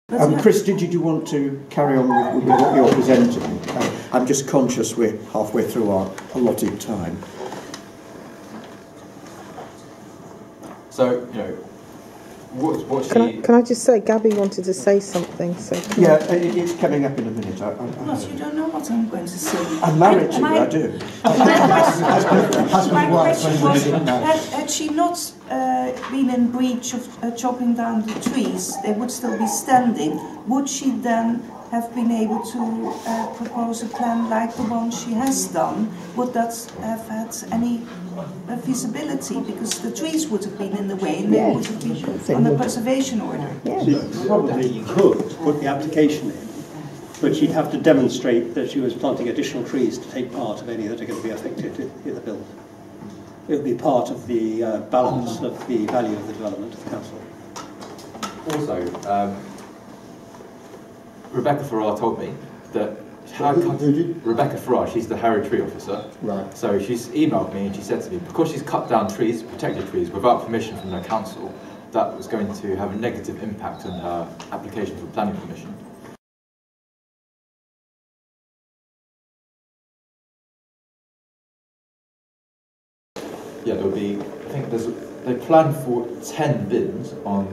Chris, did you want to carry on with what you're presenting? I'm just conscious we're halfway through our allotted time. So, what Can I just say, Gabby wanted to say something. So yeah, it's coming up in a minute. Well, you don't know what I'm going to say. I'm married to you, I do. My question was, had she not been in breach of chopping down the trees, they would still be standing. Would she then have been able to propose a plan like the one she has done? Would that have had any feasibility? Because the trees would have been in the way and they would have been on a preservation order. She probably could put the application in, but she'd have to demonstrate that she was planting additional trees to take part of any that are going to be affected in the build. It would be part of the balance of the value of the development of the council. Also, Rebecca Farrar told me that Rebecca Farrar, she's the Harry Tree officer. Right. So she's emailed me and she said to me, because she's cut down trees, protected trees, without permission from the council, that was going to have a negative impact on her application for planning permission. Yeah, there will be, I think they planned for 10 bins on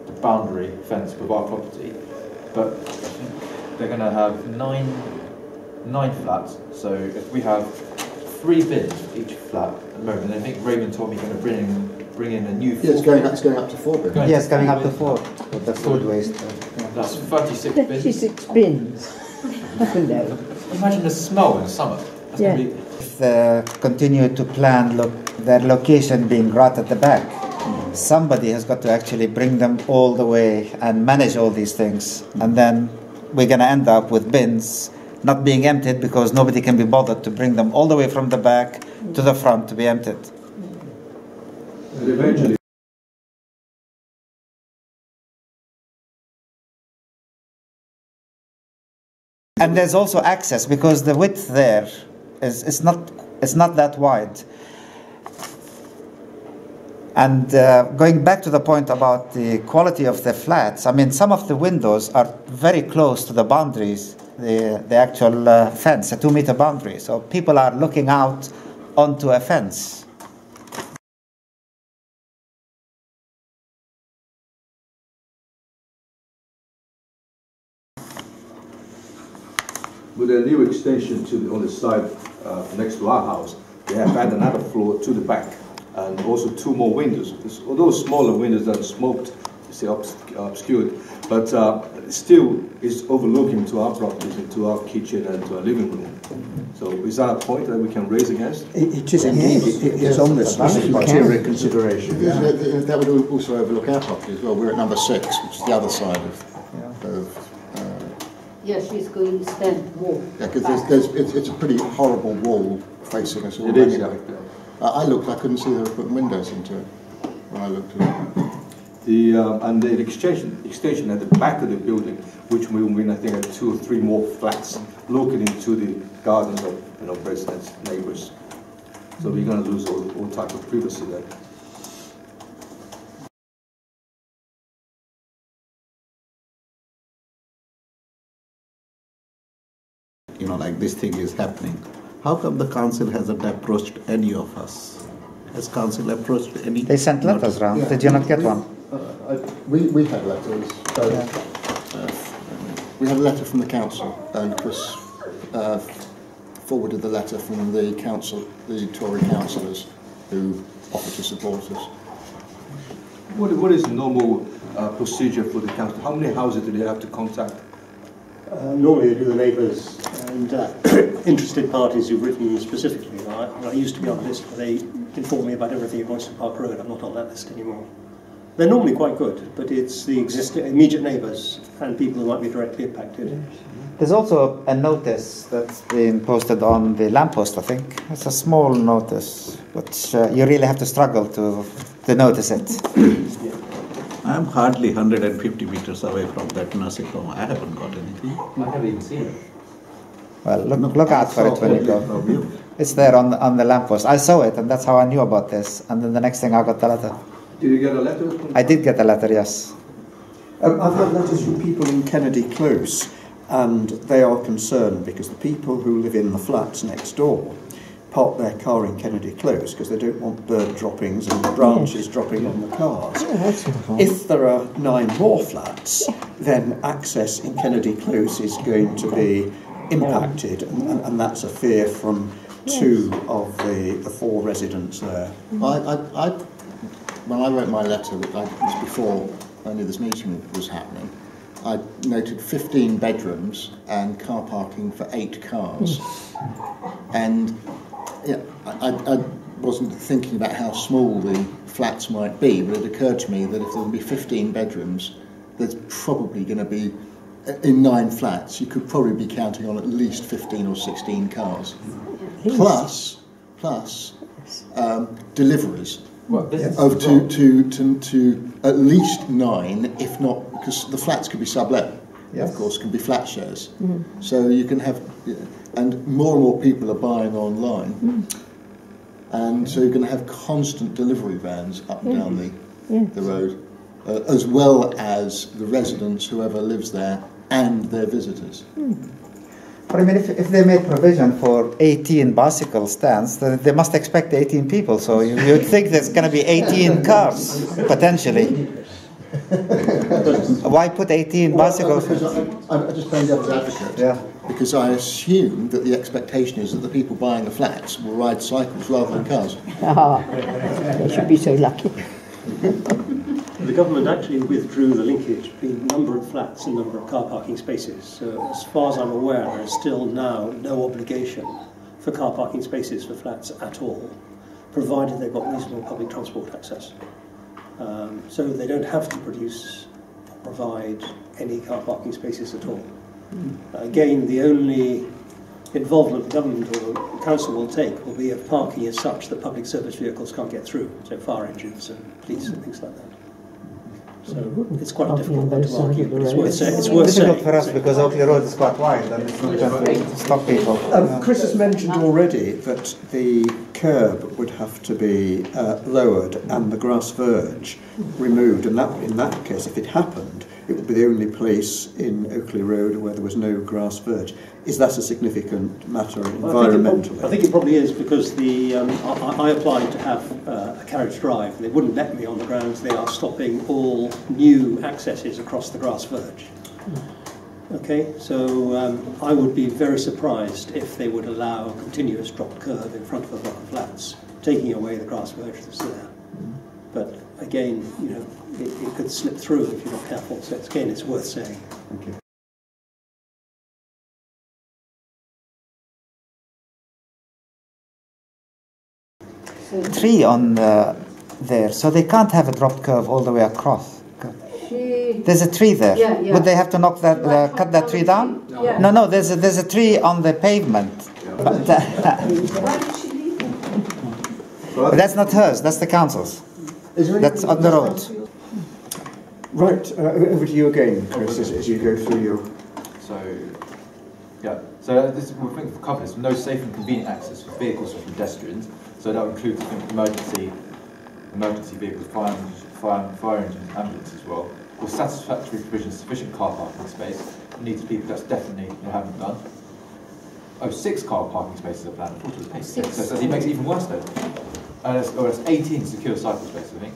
the boundary fence with our property, but I think they're going to have nine flats. So if we have 3 bins for each flat at the moment, and I think Raymond told me he's going to bring in a new. Yeah, it's going up to 4 bins. Yes, going up to 4 with the food waste. That's 36 bins. 36 bins. No. Imagine the smell in summer. That's Yeah. going to be. If they continue to plan their location being right at the back, somebody has got to actually bring them all the way and manage all these things. And then we're going to end up with bins not being emptied because nobody can be bothered to bring them all the way from the back to the front to be emptied. And eventually. And there's also access because the width there is not that wide. And going back to the point about the quality of the flats, I mean, some of the windows are very close to the boundaries, the actual fence, a 2-meter boundary. So people are looking out onto a fence. With a new extension on the side next to our house, they have added another floor to the back, and also 2 more windows. Although smaller windows that are smoked, obscured, but still is overlooking to our properties, into our kitchen and to our living room. So is that a point that we can raise against? It is indeed. It's on this criteria consideration. Yeah. That would also overlook our property as well. We're at number 6, which is the other side of yes, she's going to stand more. yeah, because it's a pretty horrible wall facing us all. It is, anyway. yeah. I looked, I couldn't see they were putting windows into it when I looked at it. And the extension at the back of the building, which will mean I think 2 or 3 more flats looking into the gardens of residents, neighbours. So we're going to lose all type of privacy there. Like this thing is happening. How come the council hasn't approached any of us? Has council approached any? They sent letters round. Yeah. Did you not get one? We had letters. We had a letter from the council, and Chris forwarded the letter from the council, the Tory councillors, who offered to support us. What is the normal procedure for the council? How many houses do they have to contact? Normally they do the neighbours and interested parties who've written specifically. I used to be on the list where they inform me about everything at Royston Park Road. I'm not on that list anymore. They're normally quite good, but it's the existing immediate neighbours and people who might be directly impacted. There's also a notice that's been posted on the lamppost, I think. It's a small notice, but you really have to struggle to notice it. Yeah. I'm hardly 150 meters away from that nursing home. I haven't got anything. I haven't even seen it. Well, look out for it when you go. It's there on the lamppost. I saw it, and that's how I knew about this. And then the next thing, I got the letter. Did you get a letter? I did get a letter, yes. I've had letters from people in Kennedy Close, and they are concerned because the people who live in the flats next door park their car in Kennedy Close because they don't want bird droppings and branches dropping on the cars. If there are 9 more flats, then access in Kennedy Close is going to be impacted, and that's a fear from 2 of the 4 residents there. When I wrote my letter, which was before only this meeting was happening, I noted 15 bedrooms and car parking for 8 cars. And yeah, I wasn't thinking about how small the flats might be, but it occurred to me that if there would be 15 bedrooms, there's probably going to be, in 9 flats, you could probably be counting on at least 15 or 16 cars. Plus deliveries. Well, to at least 9, if not, because the flats could be sublet, of course, can be flat shares. So you can have, and more people are buying online, and so you're going to have constant delivery vans up and down the road, as well as the residents, whoever lives there, and their visitors. But I mean, if they made provision for 18 bicycle stands, then they must expect 18 people. So you'd think there's going to be 18 cars, potentially. Why put 18 bicycles? I'm just playing devil's advocate. Because I assume that the expectation is that the people buying the flats will ride cycles rather than cars. They should be so lucky. The government actually withdrew the linkage between number of flats and number of car parking spaces. So as far as I'm aware, there is still now no obligation for car parking spaces for flats at all, provided they've got reasonable public transport access. So they don't have to provide any car parking spaces at all. Again, the only involvement the government or the council will take will be if parking is such that public service vehicles can't get through, so fire engines and police and things like that. So it's quite a difficult one to argue, but it's worth saying. It's difficult for us because Oakley Road is quite wide and it's not going to stop people. Chris has mentioned already that the kerb would have to be lowered and the grass verge removed, and that, in that case, if it happened, it would be the only place in Oakley Road where there was no grass verge. Is that a significant matter environmentally? I think it probably is, because I applied to have a carriage drive. They wouldn't let me on the grounds they are stopping all new accesses across the grass verge. Okay, so I would be very surprised if they would allow a continuous drop curve in front of a block of flats, taking away the grass verge that's there. But again, you know, it could slip through if you're not careful. So it's worth saying. Thank you. Tree on there, so they can't have a drop curve all the way across. There's a tree there. Would they have to knock that, cut that tree down? No. There's a tree on the pavement. But, but that's not hers. That's the council's. That's on the road. Right, over to you again, Chris, as you go through your... So this we're thinking for companies, no safe and convenient access for vehicles or pedestrians. So that would include emergency vehicles, fire engines, ambulance as well. With satisfactory provision of sufficient car parking space, needs people that's definitely they haven't done. 6 car parking spaces are planned. So it makes it even worse though. That's 18 secure cycle spaces, I think.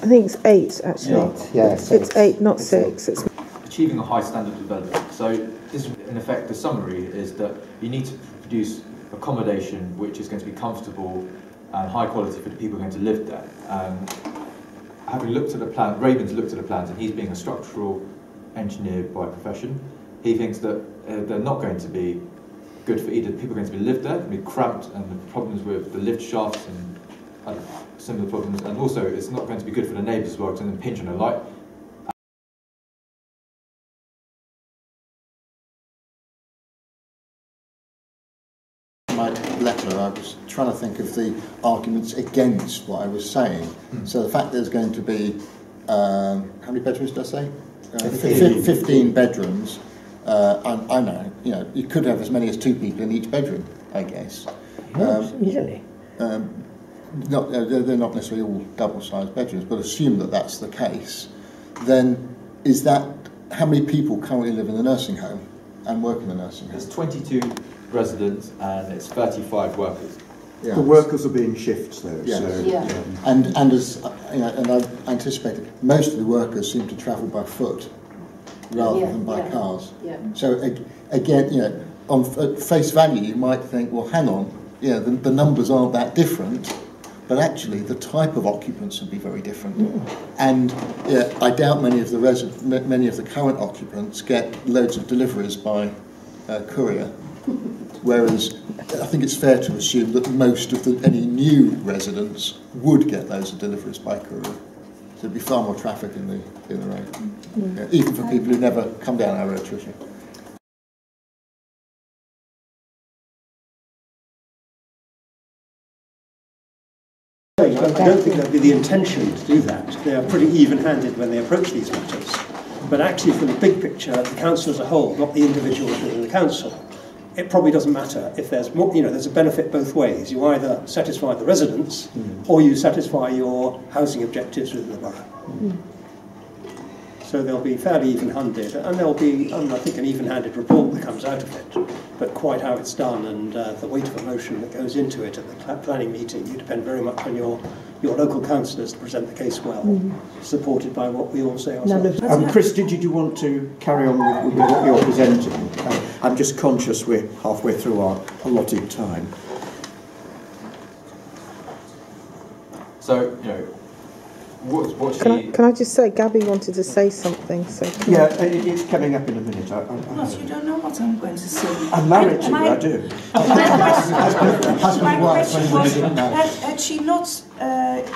I think it's 8 actually. It's 8, not 6. It's achieving a high standard of development. So this, in effect, the summary is that you need to produce accommodation which is going to be comfortable and high quality for the people who are going to live there. Having looked at the plan, Raven's looked at the plans, and he's being a structural engineer by profession. He thinks that they're not going to be good for either people going to be lived there, going to be cramped, and the problems with the lift shafts and other similar problems, and also it's not going to be good for the neighbours as well, because they impinge on the light. My letter, I was trying to think of the arguments against what I was saying. So the fact there's going to be, how many bedrooms did I say? 15 bedrooms. I know, you could have as many as 2 people in each bedroom, I guess. Really? They're not necessarily all double-sized bedrooms, but assume that that's the case, then is that, how many people currently live in the nursing home and work in the nursing home? There's 22 residents and it's 35 workers. Yeah. The workers are being shifts though. Yes. So, And as you know, and I anticipated, most of the workers seem to travel by foot rather than by cars. Yeah. So again, you know, at face value, you might think, well, hang on, you know, the numbers aren't that different, but actually the type of occupants would be very different. And I doubt many of the current occupants get loads of deliveries by courier, whereas I think it's fair to assume that most of any new residents would get those deliveries by courier. So there'd be far more traffic in the road, even for people who never come down our road, Tricia. I don't think that'd be the intention to do that. They are pretty even-handed when they approach these matters. But actually, from the big picture, the council as a whole, not the individuals within the council, it probably doesn't matter if there's more, you know, there's a benefit both ways. You either satisfy the residents or you satisfy your housing objectives within the borough. So they'll be fairly even-handed, and there'll be, I think, an even-handed report that comes out of it. But quite how it's done and the weight of emotion that goes into it at the planning meeting, you depend very much on your local councillors to present the case well, supported by what we all say ourselves. Chris, did you want to carry on with what you're presenting? I'm just conscious we're halfway through our allotted time. So, you know, what Can I just say, Gabby wanted to say something. So it's coming up in a minute. Ross, you don't know what I'm going to say. I'm married to you, I do. My question was, had she not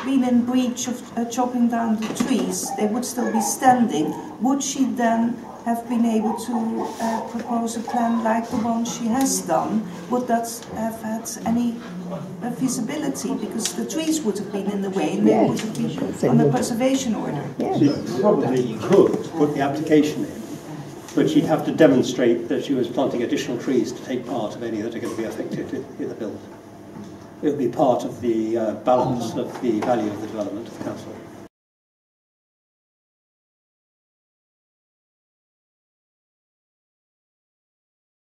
been in breach of chopping down the trees, they would still be standing. Would she then have been able to propose a plan like the one she has done? Would that have had any feasibility? Because the trees would have been in the way and they would have been on the preservation order. She probably could put the application in, but she'd have to demonstrate that she was planting additional trees to take part of any that are going to be affected in the build. It would be part of the balance of the value of the development of the council.